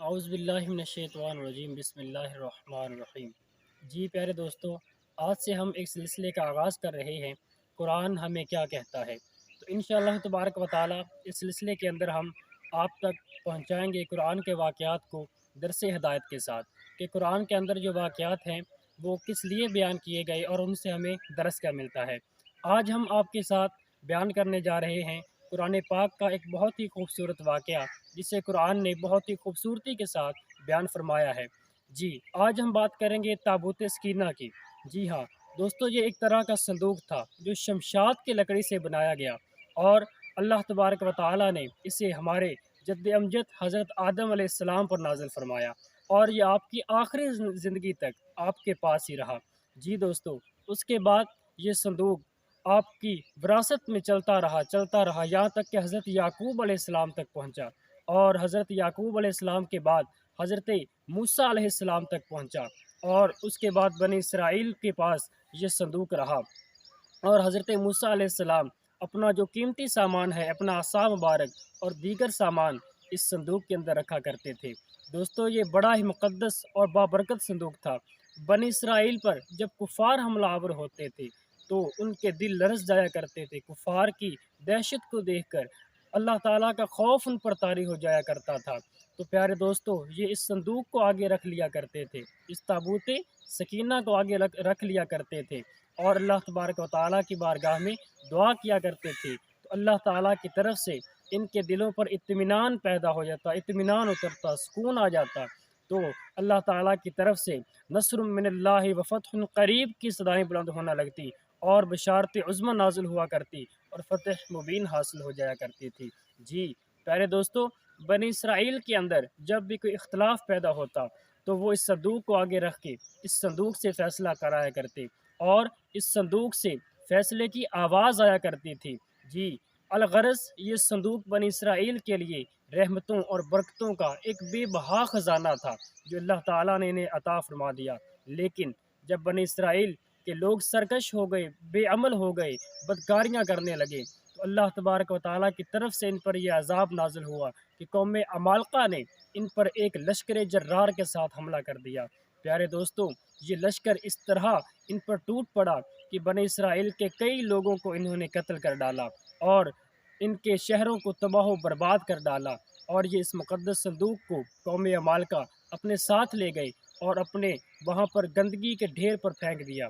اعوذ باللہ من الشیطان الرجیم بسم اللہ الرحمن الرحیم۔ جی پیارے دوستو، آج سے ہم ایک سلسلے کا آغاز کر رہے ہیں، قرآن ہمیں کیا کہتا ہے۔ تو انشاءاللہ تبارک و تعالی اس سلسلے کے اندر ہم آپ تک پہنچائیں گے قرآن کے واقعات کو درس ہدایت کے ساتھ، کہ قرآن کے اندر جو واقعات ہیں وہ کس لیے بیان کیے گئے اور ان سے ہمیں درس کیا ملتا ہے۔ آج ہم آپ کے ساتھ بیان کرنے جا رہے ہیں قرآن پاک کا ایک بہت ہی خوبصورت واقعہ، جسے قرآن نے بہت ہی خوبصورتی کے ساتھ بیان فرمایا ہے۔ جی آج ہم بات کریں گے تابوت سکینہ کی۔ جی ہاں دوستو، یہ ایک طرح کا صندوق تھا جو شمشاد کی لکڑی سے بنایا گیا، اور اللہ تبارک و تعالی نے اسے ہمارے جد امجد حضرت آدم علیہ السلام پر نازل فرمایا، اور یہ آپ کی آخری زندگی تک آپ کے پاس ہی رہا۔ جی دوستو، اس کے بعد یہ صندوق آپ کی وراثت میں چلتا رہا یہاں تک کہ حضرت یعقوب علیہ السلام تک پہنچا، اور حضرت یعقوب علیہ السلام کے بعد حضرت موسیٰ علیہ السلام تک پہنچا، اور اس کے بعد بنی اسرائیل کے پاس یہ صندوق رہا، اور حضرت موسیٰ علیہ السلام اپنا جو قیمتی سامان ہے، اپنا عصا مبارک اور دیگر سامان اس صندوق کے اندر رکھا کرتے تھے۔ دوستو، یہ بڑا ہی مقدس اور بابرکت صندوق تھا۔ بنی اسرائیل پر جب کفار حملہ آور ہوتے تھے تو ان کے دل لرز جایا کرتے تھے، کفار کی دہشت کو دیکھ کر اللہ تعالیٰ کا خوف ان پر طاری ہو جایا کرتا تھا۔ تو پیارے دوستو، یہ اس صندوق کو آگے رکھ لیا کرتے تھے، اس تابوت سکینہ کو آگے رکھ لیا کرتے تھے، اور اللہ تبارک و تعالیٰ کی بارگاہ میں دعا کیا کرتے تھے، تو اللہ تعالیٰ کی طرف سے ان کے دلوں پر اطمینان پیدا ہو جاتا، اطمینان اترتا، سکون آ جاتا۔ تو اللہ تعالیٰ کی طرف سے نصر من اللہ و فتح قریب کی صدائیں بلند ہونا لگتی، اور بشارت عظمی نازل ہوا کرتی، اور فتح مبین حاصل ہو جایا کرتی تھی۔ جی پیارے دوستو، بنی اسرائیل کے اندر جب بھی کوئی اختلاف پیدا ہوتا تو وہ اس صندوق کو آگے رکھ کے اس صندوق سے فیصلہ کرایا کرتے، اور اس صندوق سے فیصلے کی آواز آیا کرتی تھی۔ جی الغرض یہ صندوق بنی اسرائیل کے لیے رحمتوں اور برکتوں کا ایک بے بہا خزانہ تھا جو اللہ تعالیٰ نے انہیں عطا فرما دیا۔ لیکن جب بنی اسرائیل کے لوگ سرکش ہو گئے، بے عمل ہو گئے، بدکاریاں کرنے لگے، تو اللہ تبارک و تعالیٰ کی طرف سے ان پر یہ عذاب نازل ہوا کہ قوم عمالقہ نے ان پر ایک لشکر جرار کے ساتھ حملہ کر دیا۔ پیارے دوستو، یہ لشکر اس طرح ان پر ٹوٹ پڑا کہ بنی اسرائیل کے کئی لوگوں کو انہوں نے قتل کر ڈالا، اور ان کے شہروں کو تباہ و برباد کر ڈالا، اور یہ اس مقدس صندوق کو قوم عمالقہ اپنے ساتھ لے گئے اور اپنے وہاں پر گندگی کے ڈھیر پر پھینک دیا۔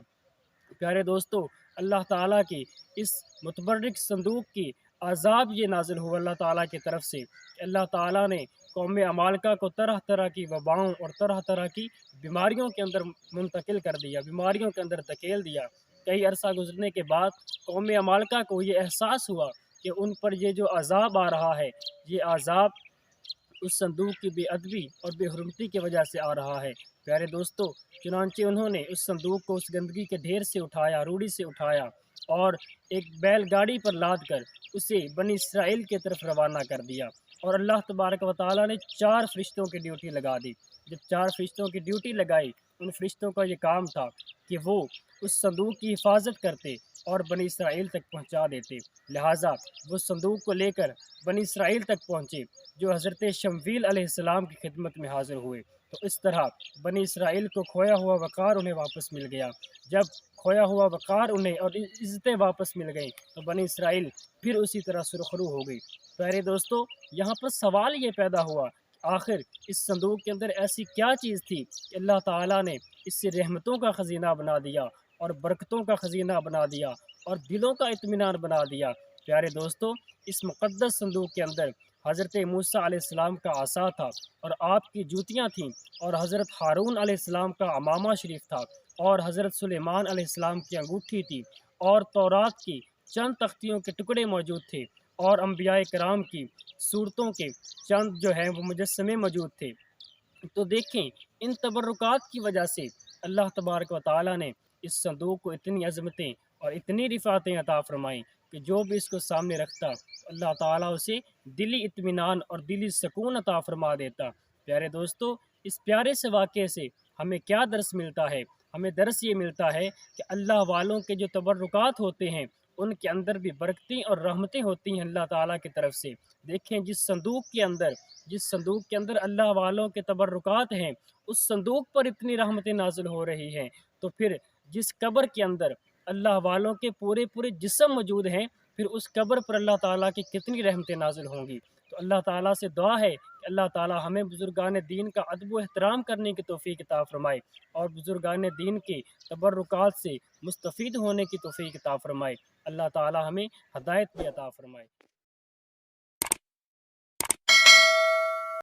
پیارے دوستو، اللہ تعالیٰ کی اس متبرک صندوق کی عذاب یہ نازل ہوا اللہ تعالیٰ کی طرف سے کہ اللہ تعالیٰ نے قوم عمالقہ کو طرح طرح کی وباؤں اور طرح طرح کی بیماریوں کے اندر منتقل کر دیا، بیماریوں کے اندر دھکیل دیا۔ کئی عرصہ گزرنے کے بعد قوم عمالقہ کو یہ احساس ہوا کہ ان پر یہ جو عذاب آ رہا ہے، یہ عذاب اس صندوق کی بے ادبی اور بے حرمتی کی وجہ سے آ رہا ہے۔ پیارے دوستو، چنانچہ انہوں نے اس صندوق کو اس گندگی کے ڈھیر سے اٹھایا، روڑی سے اٹھایا، اور ایک بیل گاڑی پر لاد کر اسے بنی اسرائیل کی طرف روانہ کر دیا، اور اللہ تبارک و تعالیٰ نے 4 فرشتوں کی ڈیوٹی لگا دی۔ جب 4 فرشتوں کی ڈیوٹی لگائی، ان فرشتوں کا یہ کام تھا کہ وہ اس صندوق کی حفاظت کرتے اور بنی اسرائیل تک پہنچا دیتے۔ لہٰذا وہ صندوق کو لے کر بنی اسرائیل تک پہنچے، جو حضرت شمویل علیہ السلام کی خدمت میں حاضر ہوئے۔ تو اس طرح بنی اسرائیل کو کھویا ہوا وقار انہیں واپس مل گیا۔ جب کھویا ہوا وقار انہیں اور عزتیں واپس مل گئیں تو بنی اسرائیل پھر اسی طرح سرخرو ہو گئی۔ پیارے دوستو، یہاں پر سوال یہ پیدا ہوا کہ آخر اس صندوق کے اندر ایسی کیا چیز تھی کہ اللہ تعالیٰ نے اس سے رحمتوں کا خزینہ بنا دیا، اور برکتوں کا خزینہ بنا دیا، اور دلوں کا اطمینان بنا دیا۔ پیارے دوستو، اس مقدس صندوق کے اندر حضرت موسیٰ علیہ السلام کا عصا تھا، اور آپ کی جوتیاں تھیں، اور حضرت ہارون علیہ السلام کا عمامہ شریف تھا، اور حضرت سلیمان علیہ السلام کی انگوٹھی تھی، اور تورات کی چند تختیوں کے ٹکڑے موجود تھے، اور انبیاء کرام کی صورتوں کے چند جو ہیں وہ مجسمے موجود تھے۔ تو دیکھیں، ان تبرکات کی وجہ سے اللہ تبارک و تعالیٰ نے اس صندوق کو اتنی عظمتیں اور اتنی رفعتیں عطا فرمائیں کہ جو بھی اس کو سامنے رکھتا اللہ تعالیٰ اسے دلی اطمینان اور دلی سکون عطا فرما دیتا۔ پیارے دوستو، اس پیارے سے واقعے سے ہمیں کیا درس ملتا ہے؟ ہمیں درس یہ ملتا ہے کہ اللہ والوں کے جو تبرکات ہوتے ہیں ان کے اندر بھی برکتیں اور رحمتیں ہوتی ہیں اللہ تعالیٰ کی طرف سے۔ دیکھیں جس صندوق کے اندر اللہ والوں کے تبرکات ہیں، اس صندوق پر اتنی رحمتیں نازل ہو رہی ہیں، تو پھر جس قبر کے اندر اللہ والوں کے پورے جسم موجود ہیں، پھر اس قبر پر اللہ تعالیٰ کی کتنی رحمتیں نازل ہوں گی۔ تو اللہ تعالیٰ سے دعا ہے کہ اللہ تعالیٰ ہمیں بزرگان دین کا ادب و احترام کرنے کی توفیق عطا فرمائے، اور بزرگان دین کے تبرکات سے مستفید ہونے کی توفیق عطا فرمائے۔ اللہ تعالیٰ ہمیں ہدایت بھی عطا فرمائے۔